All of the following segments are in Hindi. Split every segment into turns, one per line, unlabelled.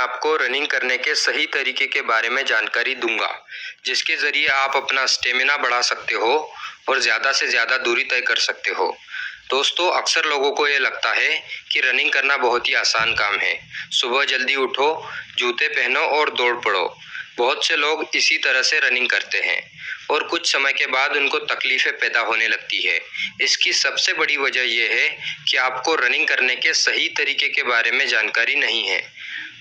आपको रनिंग करने के सही तरीके के बारे में जानकारी दूंगा, जिसके ज़रिए आप अपना स्टेमिना बढ़ा सकते हो और ज़्यादा से ज़्यादा दूरी तय कर सकते हो। दोस्तों, अक्सर लोगों को ये लगता है कि रनिंग करना बहुत ही आसान काम है। सुबह जल्दी उठो, जूते पहनो और दौड़ पड़ो। बहुत से लोग इसी तरह से रनिंग करते हैं और कुछ समय के बाद उनको तकलीफें पैदा होने लगती है। इसकी सबसे बड़ी वजह यह है कि आपको रनिंग करने के सही तरीके के बारे में जानकारी नहीं है।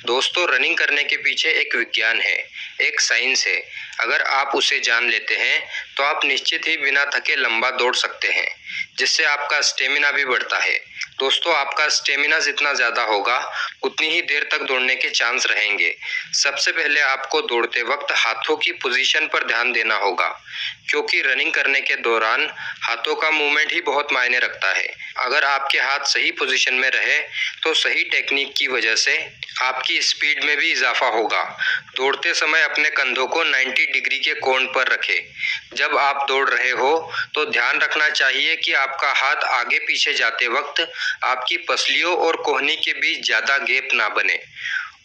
दोस्तों, रनिंग करने के पीछे एक विज्ञान है, एक साइंस है। अगर आप उसे जान लेते हैं तो आप निश्चित ही बिना थके लंबा दौड़ सकते हैं, जिससे आपका स्टेमिना भी बढ़ता है। दोस्तों, आपका स्टेमिना जितना ज़्यादा होगा, उतनी ही देर तक दौड़ने के चांस रहेंगे। सबसे पहले आपको दौड़ते वक्त हाथों की पोजीशन पर ध्यान देना होगा, क्योंकि रनिंग करने के दौरान हाथों का मूवमेंट ही बहुत मायने रखता है। अगर आपके हाथ सही पोजीशन में रहे तो सही टेक्निक की वजह से आपकी स्पीड में भी इजाफा होगा। दौड़ते समय अपने कंधों को 90 डिग्री के कोण पर रखें। जब आप दौड़ रहे हो तो ध्यान रखना चाहिए कि आपका हाथ आगे पीछे जाते वक्त आपकी पसलियों और कोहनी के बीच ज्यादा गैप ना बने,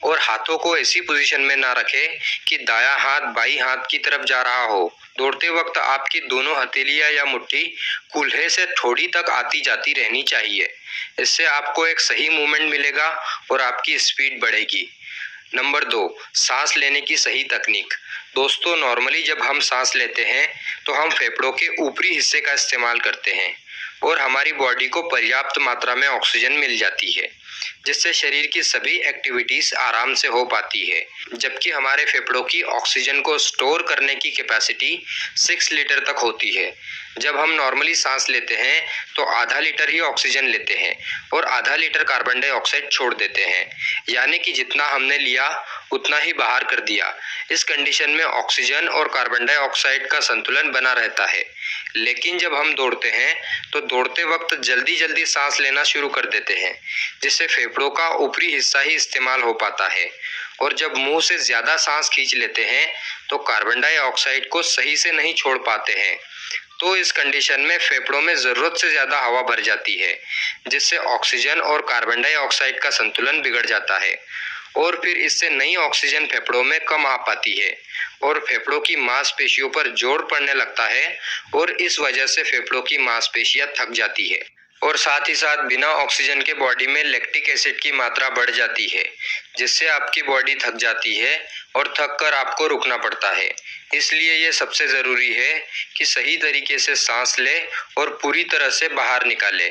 और हाथों को ऐसी पोजीशन में ना रखें कि दायां हाथ बाईं हाथ की तरफ जा रहा हो। दौड़ते वक्त आपकी दोनों हथेलियां या मुट्ठी कूल्हे से ठोड़ी तक आती जाती रहनी चाहिए। इससे आपको एक सही मूवमेंट मिलेगा और आपकी स्पीड बढ़ेगी। नंबर 2, सांस लेने की सही तकनीक। दोस्तों, नॉर्मली जब हम सांस लेते हैं तो हम फेफड़ों के ऊपरी हिस्से का इस्तेमाल करते हैं और हमारी बॉडी को पर्याप्त मात्रा में ऑक्सीजन मिल जाती है, जिससे शरीर की सभी एक्टिविटीज आराम से हो पाती है। जबकि हमारे फेफड़ों की ऑक्सीजन को स्टोर करने की कैपेसिटी 6 लीटर तक होती है। जब हम नॉर्मली सांस लेते हैं तो आधा लीटर ही ऑक्सीजन लेते हैं और आधा लीटर कार्बन डाइऑक्साइड छोड़ देते हैं, यानी कि जितना हमने लिया उतना ही बाहर कर दिया। इस कंडीशन में ऑक्सीजन और कार्बन डाइऑक्साइड का संतुलन बना रहता है। लेकिन जब हम दौड़ते हैं तो दौड़ते वक्त जल्दी जल्दी सांस लेना शुरू कर देते हैं, जिससे फेफड़ों का ऊपरी हिस्सा ही इस्तेमाल हो पाता है, और जब मुंह से ज्यादा सांस खींच लेते हैं तो कार्बन डाइऑक्साइड को सही से नहीं छोड़ पाते हैं। तो इस कंडीशन में फेफड़ों में जरूरत से ज्यादा हवा भर जाती है, जिससे ऑक्सीजन और कार्बन डाइऑक्साइड का संतुलन बिगड़ जाता है, और फिर इससे नई ऑक्सीजन फेफड़ों में कम आ पाती है और फेफड़ों की मांसपेशियों पर जोर पड़ने लगता है, और इस वजह से फेफड़ों की मांसपेशियां थक जाती है, और साथ ही साथ बिना ऑक्सीजन के बॉडी में लैक्टिक एसिड की मात्रा बढ़ जाती है, जिससे आपकी बॉडी थक जाती है और थक कर आपको रुकना पड़ता है। इसलिए ये सबसे ज़रूरी है कि सही तरीके से सांस ले और पूरी तरह से बाहर निकाले।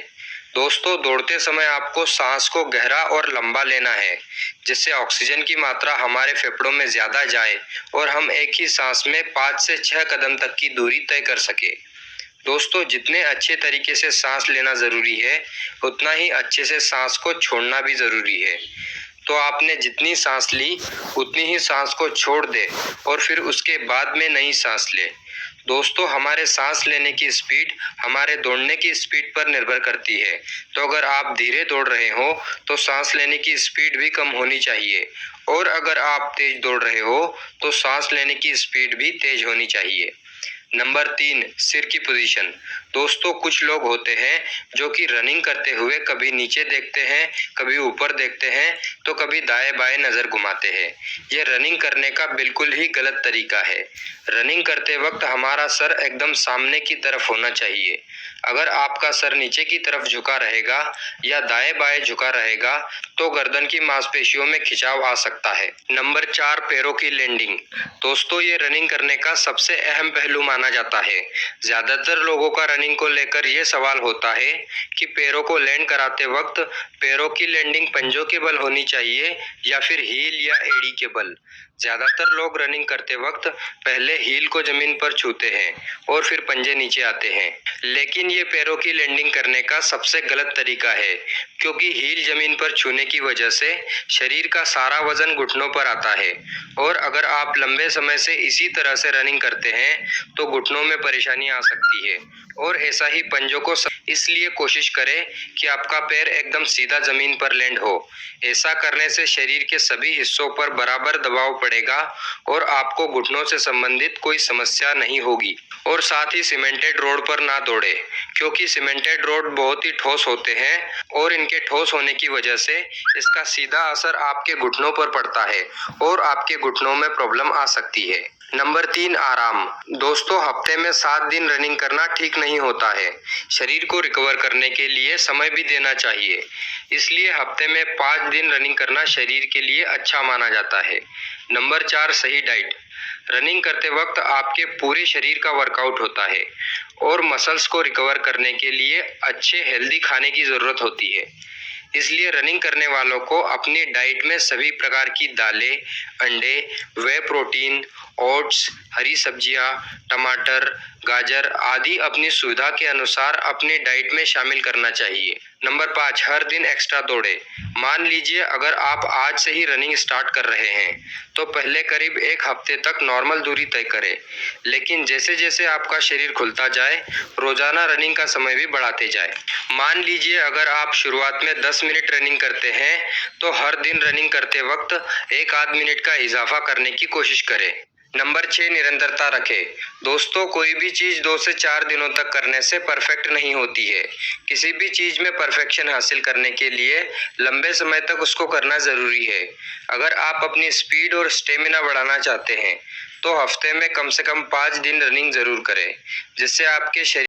दोस्तों, दौड़ते समय आपको सांस को गहरा और लंबा लेना है, जिससे ऑक्सीजन की मात्रा हमारे फेफड़ों में ज़्यादा जाए और हम एक ही सांस में 5 से 6 कदम तक की दूरी तय कर सके। दोस्तों, जितने अच्छे तरीके से सांस लेना ज़रूरी है, उतना ही अच्छे से सांस को छोड़ना भी ज़रूरी है। तो आपने जितनी सांस ली उतनी ही सांस को छोड़ दे और फिर उसके बाद में नई सांस ले। दोस्तों, हमारे सांस लेने की स्पीड हमारे दौड़ने की स्पीड पर निर्भर करती है। तो अगर आप धीरे दौड़ रहे हो तो सांस लेने की स्पीड भी कम होनी चाहिए, और अगर आप तेज दौड़ रहे हो तो सांस लेने की स्पीड भी तेज होनी चाहिए। नंबर 3, सिर की पोजीशन। दोस्तों, कुछ लोग होते हैं जो कि रनिंग करते हुए कभी नीचे देखते हैं, कभी ऊपर देखते हैं, तो कभी दाएं बाएं नजर घुमाते हैं। ये रनिंग करने का बिल्कुल ही गलत तरीका है। रनिंग करते वक्त हमारा सर एकदम सामने की तरफ होना चाहिए। अगर आपका सर नीचे की तरफ झुका रहेगा या दाएं बाएं झुका रहेगा तो गर्दन की मांसपेशियों में खिंचाव आ सकता है। नंबर 4, पैरों की लैंडिंग। दोस्तों, ये रनिंग करने का सबसे अहम पहलू माना जाता है। ज्यादातर लोगों का रनिंग को लेकर ये सवाल होता है कि पैरों को लैंड कराते वक्त पैरों की लैंडिंग पंजों के बल होनी चाहिए या फिर हील या एड़ी के बल। ज्यादातर लोग रनिंग करते वक्त पहले हील को जमीन पर छूते हैं और फिर पंजे नीचे आते हैं, लेकिन ये पैरों की लैंडिंग करने का सबसे गलत तरीका है, क्योंकि हील जमीन पर छूने की वजह से शरीर का सारा वजन घुटनों पर आता है, और अगर आप लंबे समय से इसी तरह से रनिंग करते हैं तो घुटनों में परेशानी आ सकती है, और ऐसा ही पंजों को इसलिए कोशिश करें कि आपका पैर एकदम सीधा जमीन पर लैंड हो। ऐसा करने से शरीर के सभी हिस्सों पर बराबर दबाव पड़ेगा और आपको घुटनों से संबंधित कोई समस्या नहीं होगी। और साथ ही सीमेंटेड रोड पर ना दौड़े, क्योंकि सीमेंटेड रोड बहुत ही ठोस होते हैं और इनके ठोस होने की वजह से इसका सीधा असर आपके घुटनों पर पड़ता है और आपके घुटनों में प्रॉब्लम आ सकती है। नंबर 3, आराम। दोस्तों, हफ्ते में 7 दिन रनिंग करना ठीक नहीं होता है। शरीर को रिकवर करने के लिए समय भी देना चाहिए। इसलिए हफ्ते में 5 दिन रनिंग करना शरीर के लिए अच्छा माना जाता है। नंबर 4, सही डाइट। रनिंग करते वक्त आपके पूरे शरीर का वर्कआउट होता है और मसल्स को रिकवर करने के लिए अच्छे हेल्दी खाने की जरूरत होती है। इसलिए रनिंग करने वालों को अपनी डाइट में सभी प्रकार की दालें, अंडे, वे प्रोटीन, ओट्स, हरी सब्जियां, टमाटर, गाजर आदि अपनी सुविधा के अनुसार अपनी डाइट में शामिल करना चाहिए। नंबर 5, हर दिन एक्स्ट्रा दौड़े। मान लीजिए अगर आप आज से ही रनिंग स्टार्ट कर रहे हैं तो पहले करीब 1 हफ्ते तक नॉर्मल दूरी तय करें, लेकिन जैसे जैसे आपका शरीर खुलता जाए रोजाना रनिंग का समय भी बढ़ाते जाए। मान लीजिए अगर आप शुरुआत में 10 मिनट रनिंग करते हैं तो हर दिन रनिंग करते वक्त 1 आध मिनट का इजाफा करने की कोशिश करें। नंबर 6, निरंतरता रखें। दोस्तों, कोई भी चीज 2 से 4 दिनों तक करने से परफेक्ट नहीं होती है। किसी भी चीज में परफेक्शन हासिल करने के लिए लंबे समय तक उसको करना जरूरी है। अगर आप अपनी स्पीड और स्टेमिना बढ़ाना चाहते हैं तो हफ्ते में कम से कम 5 दिन रनिंग जरूर करें, जिससे आपके शरीर